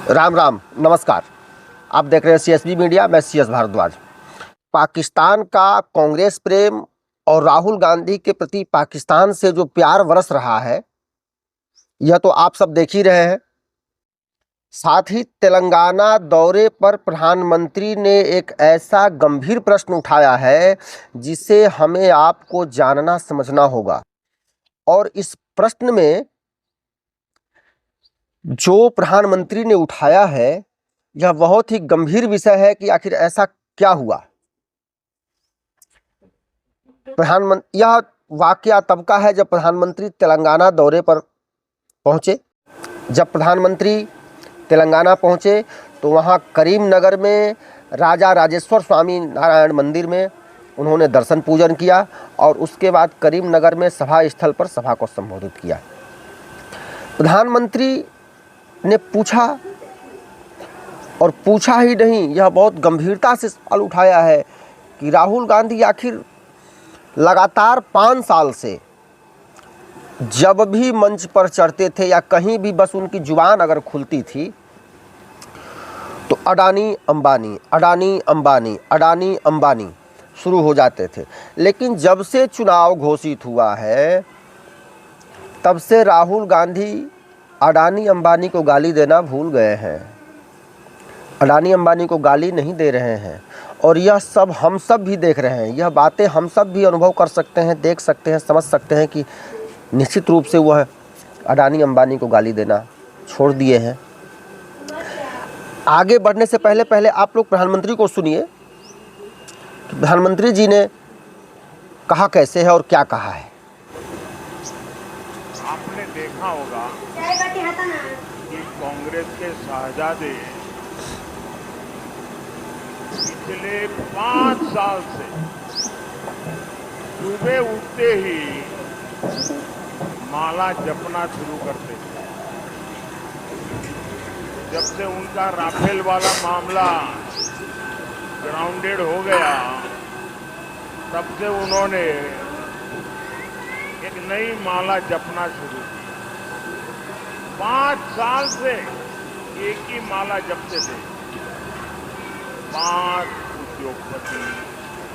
राम राम, नमस्कार। आप देख रहे हैं CSB मीडिया। मैं CS भारद्वाज। पाकिस्तान का कांग्रेस प्रेम और राहुल गांधी के प्रति पाकिस्तान से जो प्यार बरस रहा है, यह तो आप सब देख ही रहे हैं। साथ ही तेलंगाना दौरे पर प्रधानमंत्री ने एक ऐसा गंभीर प्रश्न उठाया है जिसे हमें आपको जानना समझना होगा। और इस प्रश्न में जो प्रधानमंत्री ने उठाया है, यह बहुत ही गंभीर विषय है कि आखिर ऐसा क्या हुआ। यह वाकया तब का है जब प्रधानमंत्री तेलंगाना दौरे पर पहुंचे। जब प्रधानमंत्री तेलंगाना पहुंचे तो वहां करीमनगर में राजा राजेश्वर स्वामी नारायण मंदिर में उन्होंने दर्शन पूजन किया और उसके बाद करीमनगर में सभा स्थल पर सभा को संबोधित किया। प्रधानमंत्री ने पूछा, और पूछा ही नहीं, यह बहुत गंभीरता से सवाल उठाया है कि राहुल गांधी आखिर लगातार 5 साल से जब भी मंच पर चढ़ते थे या कहीं भी बस उनकी जुबान अगर खुलती थी तो अडानी अंबानी, अडानी अंबानी, अडानी अंबानी शुरू हो जाते थे। लेकिन जब से चुनाव घोषित हुआ है तब से राहुल गांधी अडानी अंबानी को गाली देना भूल गए हैं। अडानी अंबानी को गाली नहीं दे रहे हैं और यह सब हम सब भी देख रहे हैं। यह बातें हम सब भी अनुभव कर सकते हैं, देख सकते हैं, समझ सकते हैं कि निश्चित रूप से वह अडानी अंबानी को गाली देना छोड़ दिए हैं। आगे बढ़ने से पहले आप लोग प्रधानमंत्री को सुनिए कि प्रधानमंत्री जी ने कहा कैसे है और क्या कहा है। आपने देखा होगा कि कांग्रेस के शहजादे पिछले 5 साल से सुबह उठते ही माला जपना शुरू करते थे। जब से उनका राफेल वाला मामला ग्राउंडेड हो गया तब से उन्होंने एक नई माला जपना शुरू की। 5 साल से एक ही माला जपते थे। 5 उद्योगपति,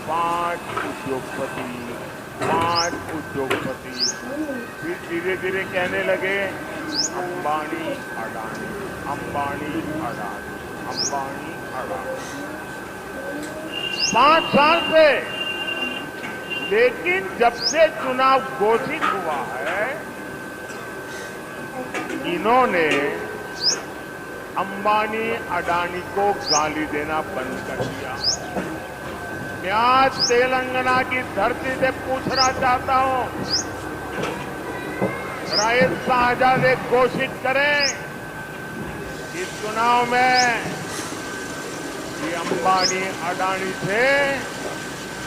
5 उद्योगपति, 5 उद्योगपति। फिर धीरे धीरे कहने लगे अंबानी अडानी, अंबानी अडानी, अंबानी अडानी। 5 साल से। लेकिन जब से चुनाव घोषित हुआ है इन्होंने अंबानी अडानी को गाली देना बंद कर दिया। मैं आज तेलंगाना की धरती से पूछना चाहता हूं, राइस शहजादे घोषित करें इस चुनाव में कि अंबानी अडानी से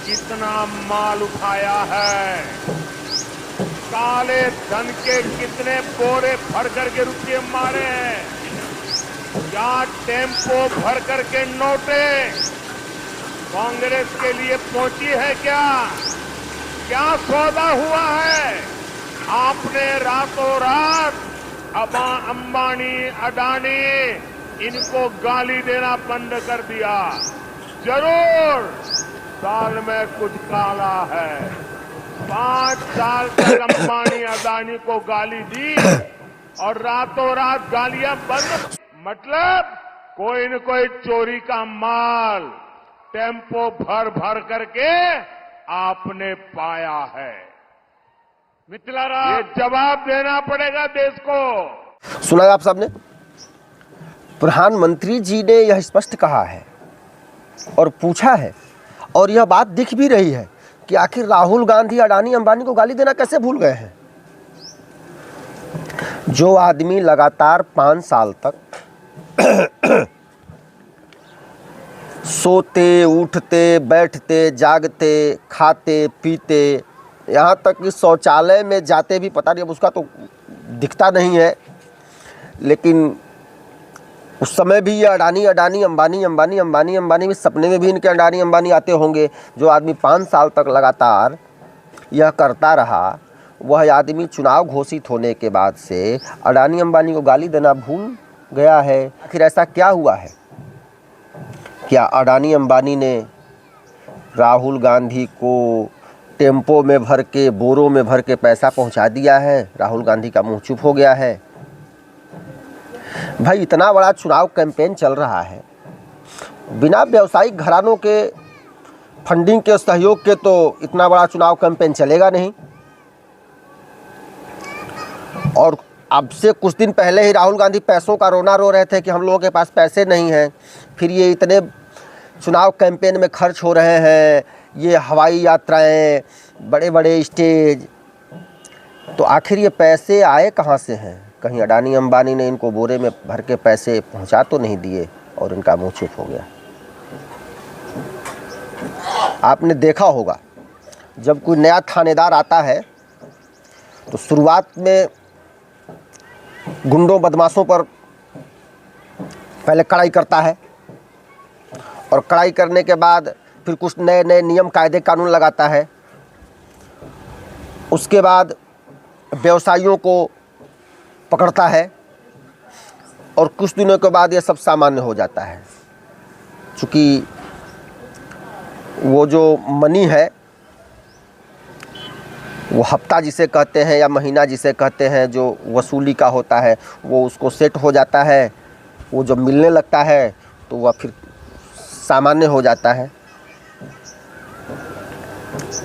कितना माल उठाया है, काले धन के कितने बोरे भर करके रुपये मारे हैं, क्या टेम्पो भर करके नोटे कांग्रेस के लिए पहुंची है, क्या सौदा हुआ है। आपने रातों रात अंबानी अडानी इनको गाली देना बंद कर दिया। जरूर साल में कुछ काला है। 5 साल तक अंबानी अडानी को गाली दी और रातों रात गालियां बंद। मतलब कोई न कोई चोरी का माल टेम्पो भर भर करके आपने पाया है। मिथिलाराम, ये जवाब देना पड़ेगा देश को। सुना आप सबने, प्रधानमंत्री जी ने यह स्पष्ट कहा है और पूछा है, और यह बात दिख भी रही है कि आखिर राहुल गांधी अडानी अंबानी को गाली देना कैसे भूल गए हैं। जो आदमी लगातार 5 साल तक सोते, उठते, बैठते, जागते, खाते, पीते, यहाँ तक कि शौचालय में जाते भी, पता नहीं अब उसका तो दिखता नहीं है, लेकिन उस समय भी ये अडानी अडानी, अंबानी अंबानी, अंबानी अंबानी भी, सपने में भी इनके अडानी अंबानी आते होंगे। जो आदमी 5 साल तक लगातार यह करता रहा, वह आदमी चुनाव घोषित होने के बाद से अडानी अंबानी को गाली देना भूल गया है। आखिर ऐसा क्या हुआ है? क्या अडानी अंबानी ने राहुल गांधी को टेम्पो में भर के, बोरों में भर के पैसा पहुंचा दिया है? राहुल गांधी का मुंह चुप हो गया है? भाई, इतना बड़ा चुनाव कैंपेन चल रहा है, बिना व्यावसायिक घरानों के फंडिंग के, सहयोग के तो इतना बड़ा चुनाव कैंपेन चलेगा नहीं। और अब से कुछ दिन पहले ही राहुल गांधी पैसों का रोना रो रहे थे कि हम लोगों के पास पैसे नहीं हैं। फिर ये इतने चुनाव कैंपेन में खर्च हो रहे हैं, ये हवाई यात्राएं, बड़े बड़े स्टेज, तो आखिर ये पैसे आए कहाँ से हैं? कहीं अडानी अंबानी ने इनको बोरे में भर के पैसे पहुंचा तो नहीं दिए और इनका मुंह चुप हो गया। आपने देखा होगा, जब कोई नया थानेदार आता है तो शुरुआत में गुंडों बदमाशों पर पहले कड़ाई करता है, और कड़ाई करने के बाद फिर कुछ नए नए नियम कायदे कानून लगाता है। उसके बाद व्यवसायियों को पकड़ता है, और कुछ दिनों के बाद ये सब सामान्य हो जाता है। चूँकि वो जो मनी है, वो हफ्ता जिसे कहते हैं या महीना जिसे कहते हैं, जो वसूली का होता है, वो उसको सेट हो जाता है। वो जब मिलने लगता है तो वह फिर सामान्य हो जाता है।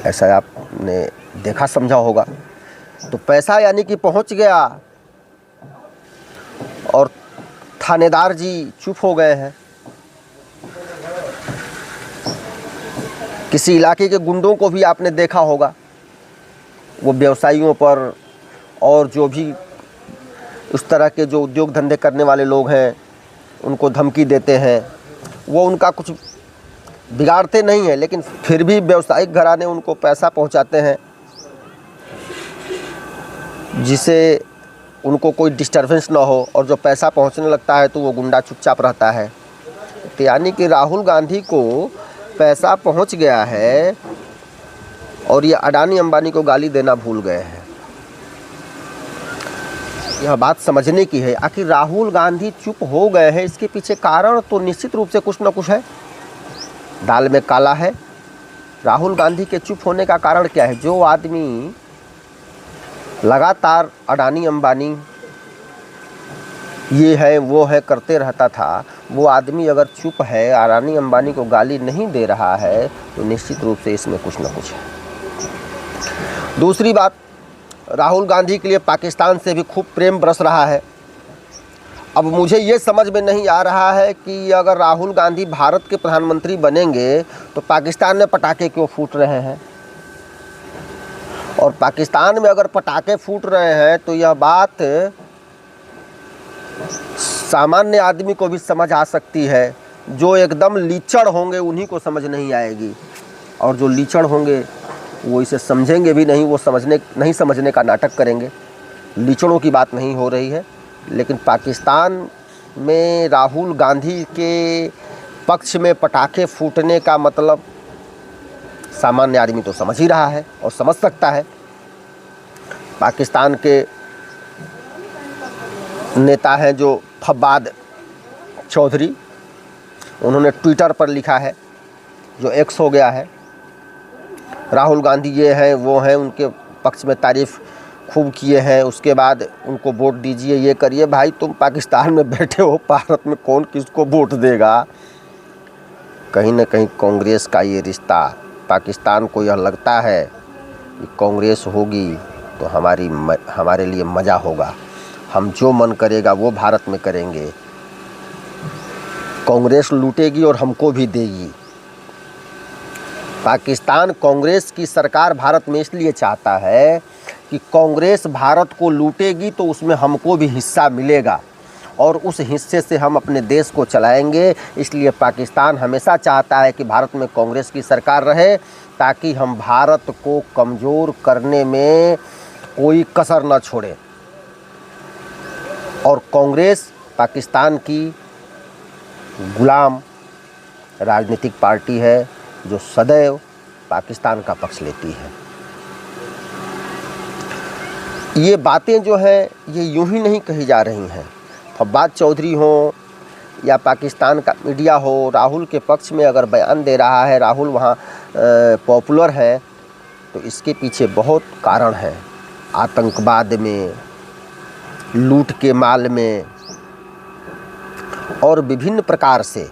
ऐसा आपने देखा समझा होगा। तो पैसा यानी कि पहुंच गया और थानेदार जी चुप हो गए हैं। किसी इलाके के गुंडों को भी आपने देखा होगा, वो व्यवसायियों पर और जो भी उस तरह के जो उद्योग धंधे करने वाले लोग हैं उनको धमकी देते हैं। वो उनका कुछ बिगाड़ते नहीं हैं, लेकिन फिर भी व्यावसायिक घराने उनको पैसा पहुंचाते हैं, जिसे उनको कोई डिस्टर्बेंस ना हो। और जो पैसा पहुंचने लगता है तो वो गुंडा चुपचाप रहता है। तो यानी कि राहुल गांधी को पैसा पहुंच गया है और ये अडानी अंबानी को गाली देना भूल गए हैं। यह बात समझने की है। आखिर राहुल गांधी चुप हो गए हैं, इसके पीछे कारण तो निश्चित रूप से कुछ ना कुछ है। दाल में काला है। राहुल गांधी के चुप होने का कारण क्या है? जो आदमी लगातार अडानी अंबानी ये है वो है करते रहता था, वो आदमी अगर चुप है, अडानी अंबानी को गाली नहीं दे रहा है, तो निश्चित रूप से इसमें कुछ ना कुछ है। दूसरी बात, राहुल गांधी के लिए पाकिस्तान से भी खूब प्रेम बरस रहा है। अब मुझे ये समझ में नहीं आ रहा है कि अगर राहुल गांधी भारत के प्रधानमंत्री बनेंगे तो पाकिस्तान में पटाखे क्यों फूट रहे हैं? और पाकिस्तान में अगर पटाखे फूट रहे हैं तो यह बात सामान्य आदमी को भी समझ आ सकती है। जो एकदम लीचड़ होंगे उन्हीं को समझ नहीं आएगी, और जो लीचड़ होंगे वो इसे समझेंगे भी नहीं, वो नहीं समझने का नाटक करेंगे। लीचड़ों की बात नहीं हो रही है, लेकिन पाकिस्तान में राहुल गांधी के पक्ष में पटाखे फूटने का मतलब सामान्य आदमी तो समझ ही रहा है और समझ सकता है। पाकिस्तान के नेता हैं जो फवाद चौधरी, उन्होंने ट्विटर पर लिखा है, जो एक्स हो गया है, राहुल गांधी ये हैं वो हैं, उनके पक्ष में तारीफ़ खूब किए हैं, उसके बाद उनको वोट दीजिए, ये करिए। भाई, तुम पाकिस्तान में बैठे हो, भारत में कौन किसको वोट देगा? कहीं न कहीं कांग्रेस का ये रिश्ता, पाकिस्तान को यह लगता है कि कांग्रेस होगी तो हमारे लिए मज़ा होगा, हम जो मन करेगा वो भारत में करेंगे, कांग्रेस लूटेगी और हमको भी देगी। पाकिस्तान कांग्रेस की सरकार भारत में इसलिए चाहता है कि कांग्रेस भारत को लूटेगी तो उसमें हमको भी हिस्सा मिलेगा और उस हिस्से से हम अपने देश को चलाएंगे। इसलिए पाकिस्तान हमेशा चाहता है कि भारत में कांग्रेस की सरकार रहे, ताकि हम भारत को कमज़ोर करने में कोई कसर न छोड़े। और कांग्रेस पाकिस्तान की गुलाम राजनीतिक पार्टी है जो सदैव पाकिस्तान का पक्ष लेती है। ये बातें जो हैं ये यूं ही नहीं कही जा रही हैं। फवाद चौधरी हो या पाकिस्तान का मीडिया हो, राहुल के पक्ष में अगर बयान दे रहा है, राहुल वहाँ पॉपुलर है, तो इसके पीछे बहुत कारण हैं। आतंकवाद में, लूट के माल में और विभिन्न प्रकार से।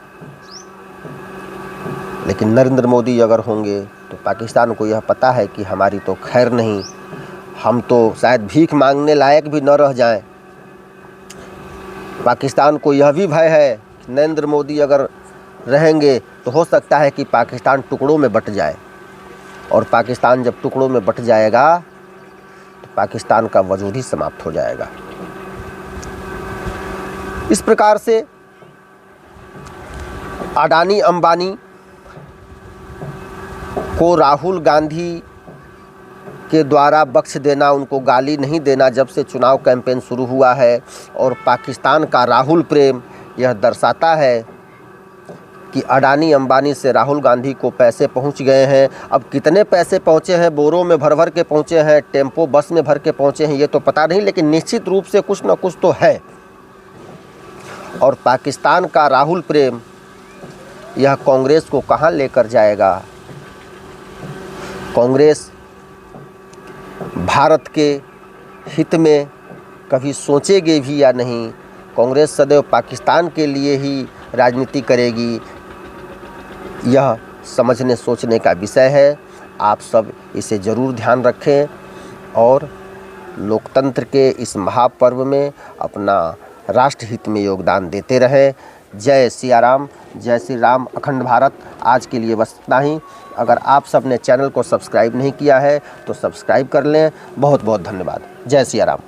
लेकिन नरेंद्र मोदी अगर होंगे तो पाकिस्तान को यह पता है कि हमारी तो खैर नहीं, हम तो शायद भीख मांगने लायक भी न रह जाएं। पाकिस्तान को यह भी भय है कि नरेंद्र मोदी अगर रहेंगे तो हो सकता है कि पाकिस्तान टुकड़ों में बट जाए, और पाकिस्तान जब टुकड़ों में बट जाएगा तो पाकिस्तान का वजूद ही समाप्त हो जाएगा। इस प्रकार से अडानी अंबानी को राहुल गांधी के द्वारा बख्श देना, उनको गाली नहीं देना, जब से चुनाव कैंपेन शुरू हुआ है, और पाकिस्तान का राहुल प्रेम यह दर्शाता है कि अडानी अंबानी से राहुल गांधी को पैसे पहुंच गए हैं। अब कितने पैसे पहुंचे हैं, बोरों में भर भर के पहुंचे हैं, टेम्पो बस में भर के पहुंचे हैं, ये तो पता नहीं, लेकिन निश्चित रूप से कुछ न कुछ तो है। और पाकिस्तान का राहुल प्रेम यह कांग्रेस को कहां लेकर जाएगा? कांग्रेस भारत के हित में कभी सोचेगी भी या नहीं? कांग्रेस सदैव पाकिस्तान के लिए ही राजनीति करेगी? यह समझने सोचने का विषय है। आप सब इसे ज़रूर ध्यान रखें और लोकतंत्र के इस महापर्व में अपना राष्ट्र हित में योगदान देते रहें। जय सिया राम, जय श्री राम, अखंड भारत। आज के लिए बस इतना ही। अगर आप सब ने चैनल को सब्सक्राइब नहीं किया है तो सब्सक्राइब कर लें। बहुत बहुत धन्यवाद। जय सिया राम।